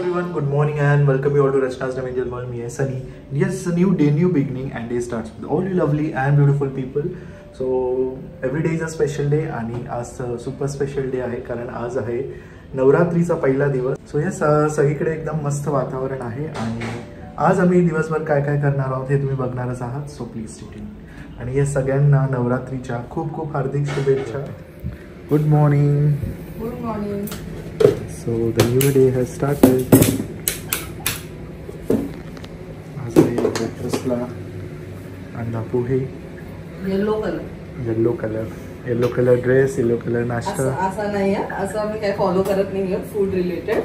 everyone, good morning and welcome you all to Rachna's Navangel World. Me, Sunny. Yes, a new day, new beginning, and day starts with all you lovely and beautiful people. So every day is a special day आणि आज super special day आहे कारण आज आहे नवरात्रीचा पहिला दिवस. So yes सगळीकडे एकदम मस्त वातावरण आहे आणि आज आम्ही दिवसभर काय काय करणार आहोत हे तुम्ही बघणारच आहात. So please stay tuned. आणि यस सगळ्यांना नवरात्रीच्या खूप खूप हार्दिक शुभेच्छा. Good morning. Good morning. So the new day has started. आज आहे ब्रेकफास्टला अंडा पोहे. Yellow colour. Yellow colour dress, yellow colour नाश्ता. असा नाही आहे, असं आम्ही काय फॉलो करत नाही आहे. Food related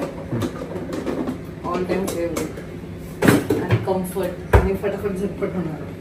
all time favourite आणि कम्फर्ट आणि फटाफट झटपट होणार.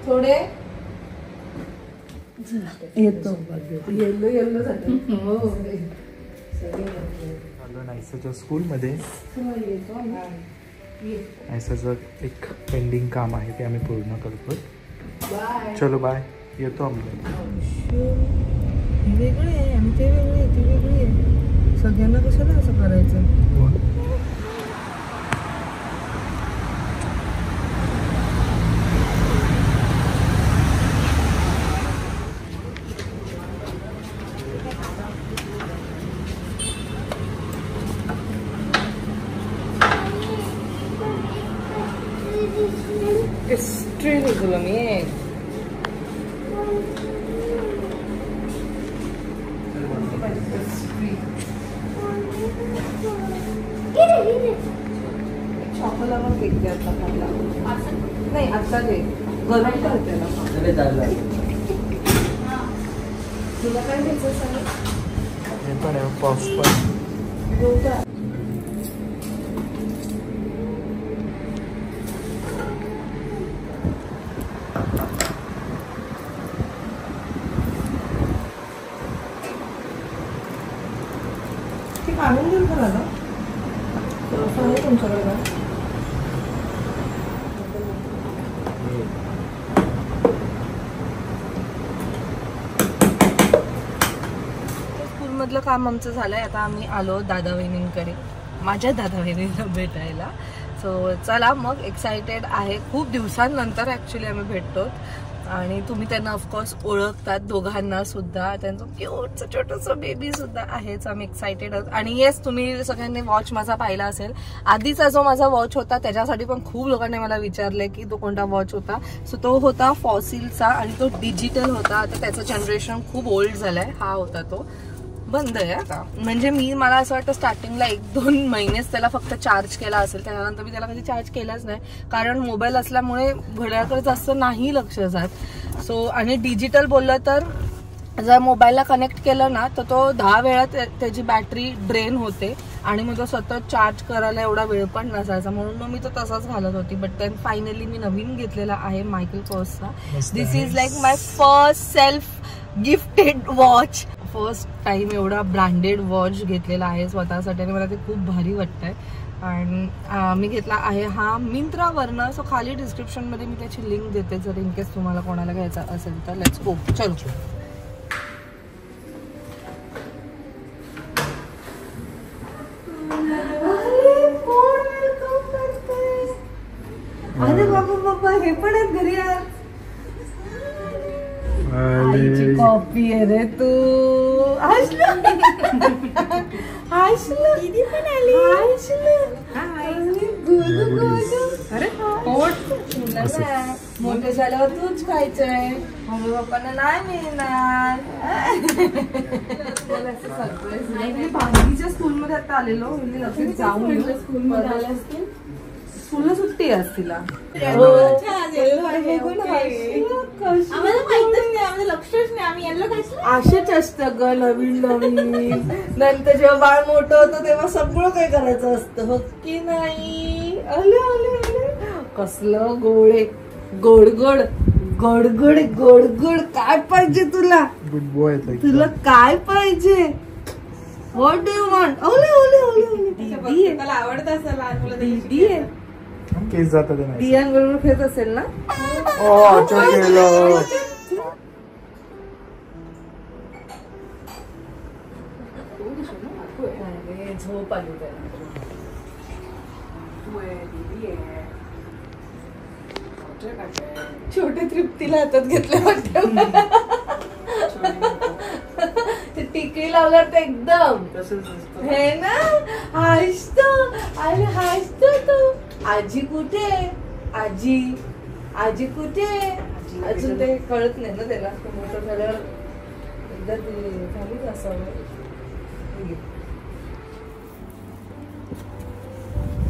थोडे येतो येलो येलो नायसाच्या स्कूलमध्ये नायसाचं एक पेंडिंग काम आहे ते आम्ही पूर्ण करतो. चलो बाय. येतो आम्ही. वेगळे आहे आणि ते वेगळे आहे, ती वेगळी आहे. सगळ्यांना कशाला असं करायचं. Extremely good, man. चॉकला पण केक द्या आता खायला. नाही आता दे, गरम करते ना. तुला काय घ्यायचं सांग. हे पण आहे पॉपकॉर्न. आणून देईल का दादा. असं आहे तुमच्याकडे का. स्कूलमधलं काम आमचं झालंय. आता आम्ही आलो दादा वहिनींकडे, माझ्या दादा वहिनींना भेटायला. सो चला मग, एक्सायटेड आहे. खूप दिवसांनंतर ॲक्च्युली आम्ही भेटतो. आणि तुम्ही त्यांना ऑफकोर्स ओळखतात दोघांना सुद्धा. त्यांचं क्यूटचं छोटंसं बेबी सुद्धा आहेच. आम्ही एक्सायटेड आहोत. आणि येस, तुम्ही सगळ्यांनी वॉच माझा पाहिला असेल. आधीचा जो माझा वॉच होता त्याच्यासाठी पण खूप लोकांनी मला विचारले की तो कोणता वॉच होता. सो तो होता फॉसिलचा आणि तो डिजिटल होता. आता त्याचं जनरेशन खूप ओल्ड झालंय. हा होता तो, बंद आहे आता. म्हणजे मला असं वाटतं स्टार्टिंगला 1-2 महिनेच त्याला फक्त चार्ज केला असेल. त्यानंतर मी त्याला कधी चार्ज केलाच नाही, कारण मोबाईल असल्यामुळे घड्याळाकडे जास्त नाही लक्ष जात. सो आणि डिजिटल बोललं तर जर मोबाईलला कनेक्ट केलं ना तर तो 10 वेळा त्याची बॅटरी ड्रेन होते आणि मग तो सतत चार्ज करायला एवढा वेळ पण नसायचा. म्हणून मग मी तो तसाच घालत होती. बट देन फायनली मी नवीन घेतलेला आहे मायकल कोर्सचा. This is like my first self gifted watch. First time एवढा ब्रँडेड वॉच घेतलेला आहे स्वतःसाठी आणि मला ते खूप भारी वाटतंय. आणि मी घेतला आहे हा मिंत्रावरनं. सो खाली डिस्क्रिप्शनमध्ये मी त्याची लिंक देते जर इन केस तुम्हाला कोणाला घ्यायचा असेल तर. लेट्स गो, चलो. अरे बाबा बाबा, हे पण आहेत घरी यार. आईची कॉपी आहे रे तू. दीदी पण आली. अरे मोठे झाल्यावर तूच खायचंय, मम्मी पप्पांना नाही मिळणार. भांगीच्या स्कूलमध्ये आता आलेलो. जाऊन स्कूलमध्ये आले असतील. स्कूलला सुट्टी आहे तिला. असेच असतं ग नवीन नवीन. नंतर जेव्हा बाळ मोठं होतं तेव्हा सगळं काय करायचं असतं, हो की नाही. आले आले आले. कसलं गोड गोड गोड गोड गोड गोड गोड. काय पाहिजे तुला? तुला काय पाहिजे? What do you want? ओले ओले ओले. दीदी आहे, त्याला आवडत असेल लहान मुलं. दीदी आहे, केस जातात दियांबरोबर खेळत असेल ना. झोप आली छोटे तृप्तीला हातात घेतले वाटतं. टिकळी लावल्यावर तर एकदम हे ना हसतो. अरे हसतो तो. आजी कुठे? आजी आजी कुठे? अजून ते कळत नाही ना त्याला. मोठं झाल्यावर एकदा ते झालीच असावं.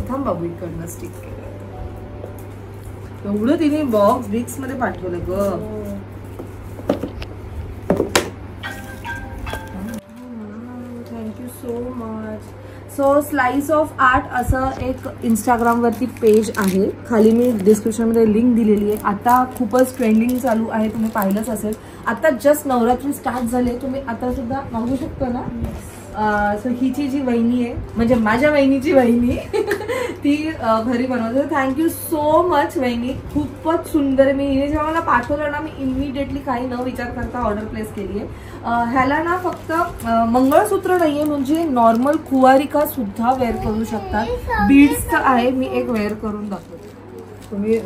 थांब बाबू, इकडनं स्टिक केलं. एवढं तिने बॉक्स बिक्स मध्ये पाठवलं ग. Thank you so much. So slice of art असं एक इंस्टाग्रामवरती पेज आहे. खाली मी डिस्क्रिप्शनमध्ये लिंक दिलेली आहे. आता खूपच ट्रेंडिंग चालू आहे, तुम्ही पाहिलंच असेल. आता जस्ट नवरात्री स्टार्ट झाले, तुम्ही आता सुद्धा मागू शकता ना. सो हिची जी वहिनी आहे, म्हणजे माझ्या वहिनीची वहिनी, ती घरी बनवते. थँक्यू सो मच वहिनी, खूपच सुंदर. मी हिने जेव्हा मला पाठवलं ना, मी इमिडिएटली काही न विचार करता ऑर्डर प्लेस केली आहे. ह्याला ना फक्त मंगळसूत्र नाहीये, म्हणजे नॉर्मल कुवारिका सुद्धा वेअर करू शकतात. बीड्सचं आहे, मी एक वेअर करून दाखवते. तुम्ही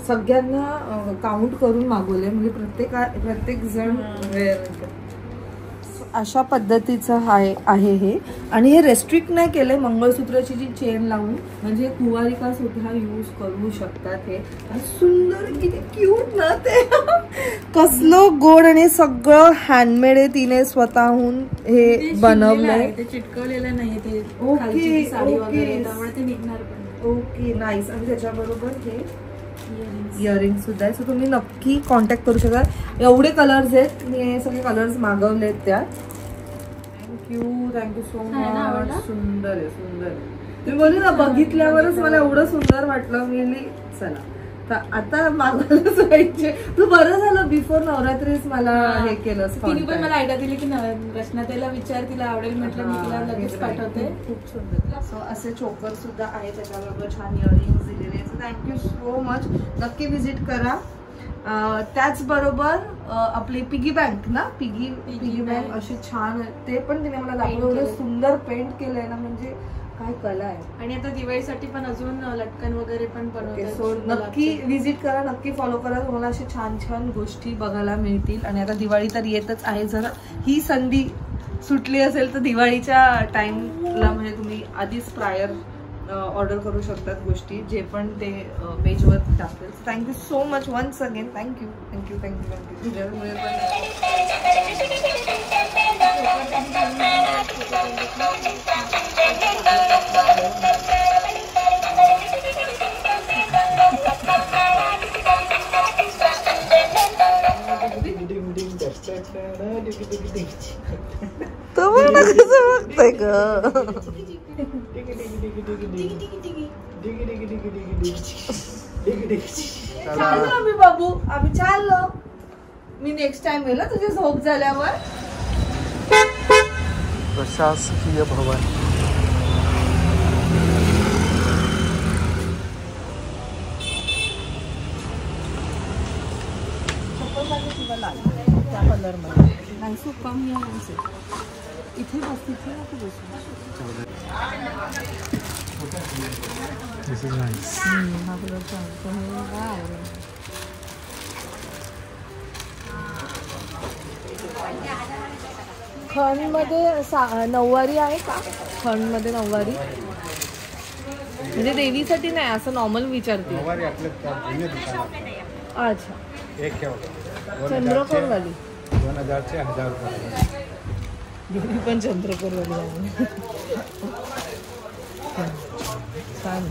सगळ्यांना काउंट करून मागवले, म्हणजे प्रत्येक जण वेअर. अशा पद्धतीचं आहे हे. आणि हे रेस्ट्रिक्ट नाही केलंय मंगळसूत्राची जी चेन लावून, म्हणजे कुवारिका सुद्धा यूज करू शकतात. हे सुंदर, किती क्यूट ना ते. कसलं गोड. आणि सगळं हँडमेड आहे, तिने स्वतःहून हे बनवलंय. ते चिटकवलेलं नाही ते. ओके त्यामुळे ते निघणार पण. Okay nice. आणि त्याच्याबरोबर हे इयरिंग सुद्धा आहे. सो तुम्ही नक्की कॉन्टॅक्ट करू शकता. एवढे कलर्स आहेत, मी हे सगळे कलर्स मागवलेत त्यात. Thank you so much. सुंदर आहे, सुंदर आहे. तुम्ही बोलू ना, बघितल्यावरच मला एवढं सुंदर वाटलं. मी चला आता मागवलंच पाहिजे. तू बरं झालं बिफोर नवरात्रीच मला हे केलं. तिने पण मला आयडिया दिली की रचनाताईला विचार, तिला आवडेल. म्हटलं मी तिला लगेच पाठवते. खूप सुंदर. सो असे चोकर सुद्धा आहे, त्याच्याबरोबर छान इयरिंग्स दिलेले. Thank you so much. नक्की विजिट करा. त्याचबरोबर आपली पिगी बँक ना, पिगी बँक अशी छान, ते पण तिने मला दाखवलं. एवढं सुंदर पेंट केलंय ना, म्हणजे काय कला आहे. आणि आता दिवाळीसाठी पण अजून लटकन वगैरे पण बनवतात. सो नक्की विजिट करा, नक्की फॉलो करा. तुम्हाला अशी छान छान गोष्टी बघायला मिळतील. आणि आता दिवाळी तर येतच आहे. जर ही संधी सुटली असेल तर दिवाळीच्या टाइमला म्हणजे तुम्ही आधीच प्रायर ऑर्डर करू शकतात गोष्टी, जे पण ते पेजवर टाकतील. Thank you so much once again. Thank you thank you thank you thank you. तुझ्यामुळे बघतोय ग. चाललो आम्ही बाबू, आम्ही चाललो. मी नेक्स्ट टाइम गेलो तुझी झोप झाल्यावर. प्रशासकीय भवन. त्या कलर मध्ये नाही सो कमी आहे. इथे बस, तिथे नको बसू. This is nice. हा कलर छान. खणमध्ये नऊवारी आहे का? खणमध्ये नऊवारी म्हणजे देवीसाठी नाही, असं नॉर्मल विचारते. अच्छा, चंद्रकोर वाली 2000 से 1000 रुपये. देवी पण चंद्रकोर वाली आहे. छान.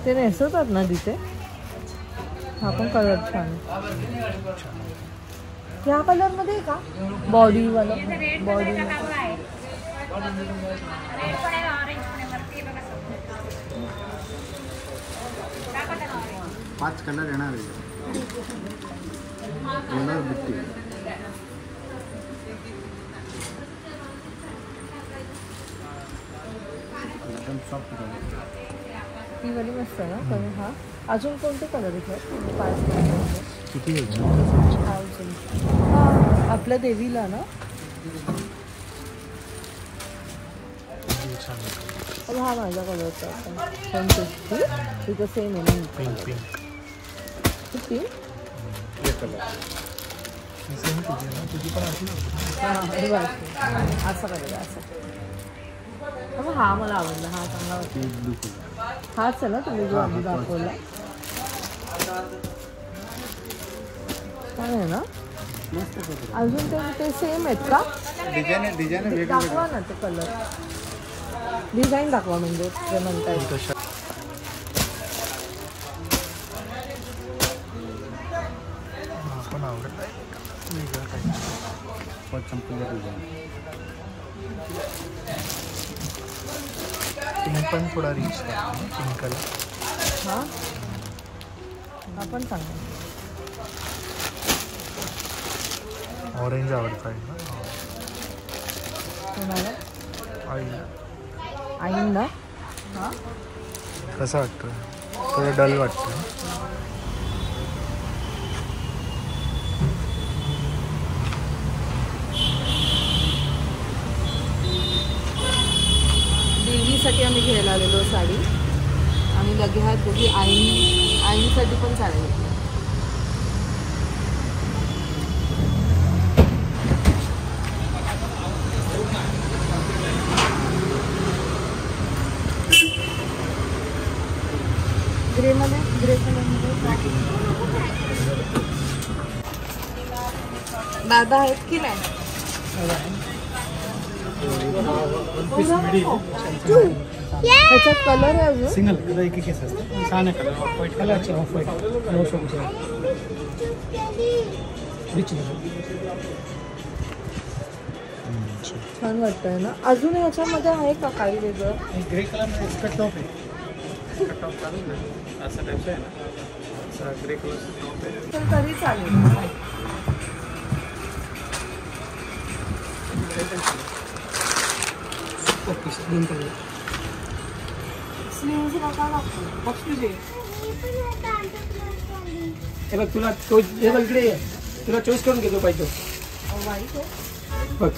ते नेसवतात ना तिथे. हा पण कलर छान. ह्या कलर मध्ये का बॉडी वाला? बॉडी 5 कलर येणार आहे. कलर बुट्टी एकदम सॉफ्ट कलर. ही वाली मस्त आहे ना कलर. हा अजून कोणते कलर आहेत? 5 कलर किती आपल्या देवीला ना. हा माझा कलरचा होता. 150. तिथं सेम आहे ना. पिंक पिंक किती? ये कलर सेम तुझी ना, तुझी पण अशी. असं कलर असं. हा मला आवडला. हा चांगला वाटला. हाच आहे ना तुम्ही जो आधी दाखवला? काय आहे ना. अजून ते सेम आहेत का? डिझाईन दाखवा ना ते कलर. डिझाईन दाखवा म्हणजे ते म्हणता येईल. पण आवडत वेगळं काही. पिंक पण थोडा रिच पिंक कलर. हां हा पण चांगला. ऑरेंज आवडत आहे ना तुम्हाला? आईला. आईंना. हां कसं वाटतं? थोडं डल वाटतं. देवीसाठी आम्ही घ्यायला आलेलो साडी. आणि लगे ह्यात दोघी आईंसाठी पण साडी घेतली. ग्रे कलरमध्ये दादा आहेत की नाही? ह्याच्यात कलर आहे अजून. सिंगल कलर एक केस असतं. छान आहे कलर. Off white colour. अच्छा ऑफ व्हाईट नो शॉप रिच छान वाटतंय ना. अजून ह्याच्यामध्ये आहे का काही वेगळं? ग्रे कलर मध्ये इसका टॉप आहे. इसका टॉप चालू आहे असं टाईपचं आहे ना. असं ग्रे कलरचं टॉप आहे. तर तरी चालेल. स्लीव्ज नका लागतो. हे बघ तुला हे बघ इकडे ये. तुला चॉईस करून घेतो पाहिजे बघ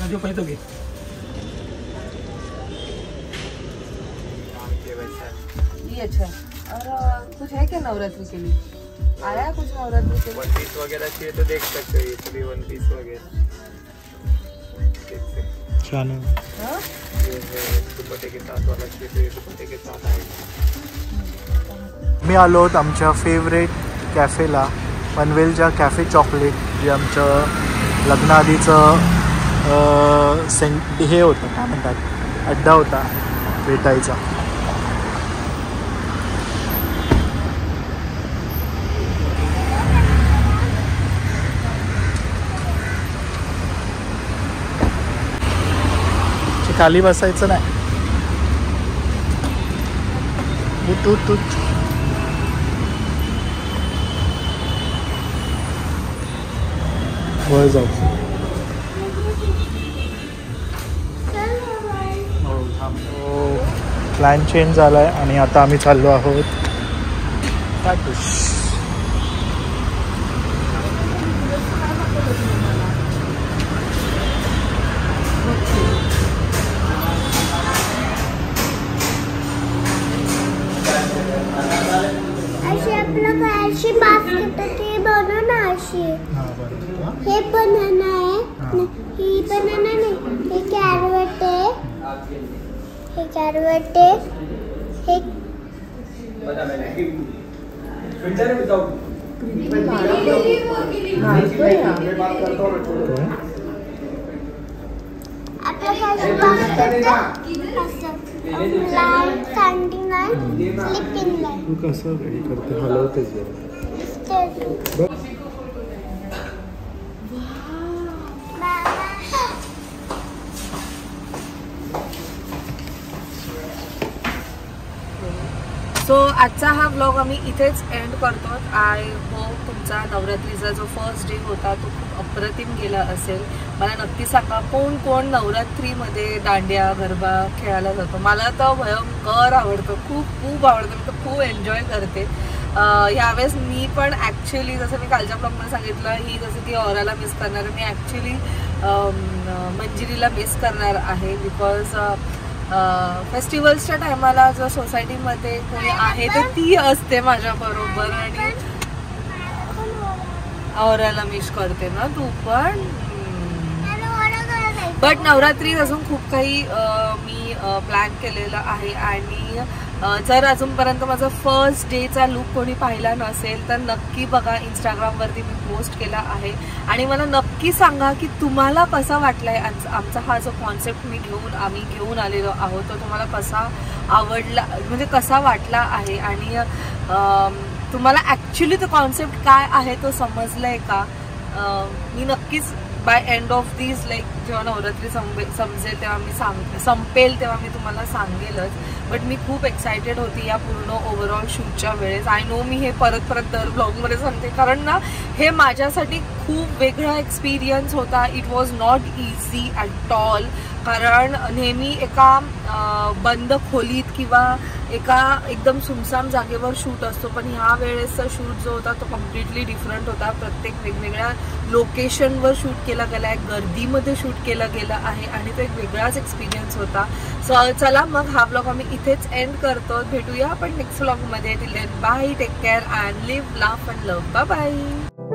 जो पाहिजे घे. ये अच्छा. और कुछ है क्या नवरात्रि के लिए? आया कुछ नवरात्रि के लिए? वन पीस वगैरह चाहिए तो देख सकते हो. ये सभी वन पीस वगैरह देख सकते हो. छान आहे. हाँ? ये है दुपट्टे के साथ वाला चाहिए तो ये दुपट्टे के साथ आएगा. मी आलो आहोत आमच्या फेवरेट कॅफेला, पनवेलच्या कॅफे चॉकलेट, जे आमचं लग्नाआधीचं हे होतं, काय म्हणतात, अड्डा होता भेटायचा. खाली बसायचं नाही. तू वर जाऊ. प्लॅन चेंज झाला आहे आणि आता आम्ही चाललो आहोत काटूश. अशी बास्केट ती बनव ना अशी. हे बनाना आहे, ही बनाना नाही, हे कॅरट आहे, हे कॅरट आहे, हे तू कसं रेडी करते, हलवतेच सो आजचा हा व्लॉग आम्ही इथेच एंड करतो. आय होप तुमचा नवरात्रीचा जो फर्स्ट डे होता तो खूप अप्रतिम गेला असेल. मला नक्की सांगा कोण कोण नवरात्रीमध्ये दांडिया गरबा खेळायला जातो. मला तर भयंकर आवडतं, खूप खूप आवडतं. मी तर खूप एन्जॉय करते. यावेळेस मी पण ॲक्च्युली जसं मी कालच्या ब्लॉगमध्ये सांगितलं, ही जसं ती औराला मिस करणार आहे, मी ॲक्च्युली मंजिरीला मिस करणार आहे. बिकॉज फेस्टिवल्सच्या टायमाला जर सोसायटीमध्ये कोणी आहे तर ती असते माझ्याबरोबर. आणि औराला मिस करते ना तू पण. बट नवरात्रीत अजून खूप काही मी प्लॅन केलेलं आहे. आणि जर अजूनपर्यंत माझा फर्स्ट डेचा लुक कोणी पाहिला नसेल तर नक्की बघा. इंस्टाग्रामवरती मी पोस्ट केला आहे. आणि मला नक्की सांगा की तुम्हाला कसा वाटला आहे आमचा हा जो कॉन्सेप्ट आम्ही घेऊन आलेलो आहोत तो तुम्हाला कसा आवडला, म्हणजे कसा वाटला आहे. आणि तुम्हाला ॲक्च्युली तो कॉन्सेप्ट काय आहे तो समजला आहे का. मी नक्कीच बाय एंड ऑफ दिस जेव्हा नवरात्री समजेल तेव्हा मी संपेल तेव्हा मी तुम्हाला सांगेलच. बट मी खूप एक्सायटेड होती या पूर्ण ओव्हरऑल शूटच्या वेळेस. आय नो मी हे परत दर ब्लॉगमध्ये सांगते कारण ना हे माझ्यासाठी खूप वेगळा एक्सपिरियन्स होता. It was not easy at all. कारण नेहमी एका बंद खोलीत किंवा एका एकदम सुमसाम जागेवर शूट असतो, पण ह्या वेळेसचा शूट जो होता तो कम्प्लिटली डिफरंट होता. प्रत्येक वेगवेगळ्या लोकेशनवर शूट केला गेला आहे, गर्दीमध्ये शूट केलं गेलं आहे आणि तो एक वेगळाच एक्सपिरियन्स होता. सो चला मग हा ब्लॉग आम्ही इथेच एंड करतो. भेटूया आपण नेक्स्ट ब्लॉगमध्ये. Till then bye, take care and live, laugh and love. Bye bye.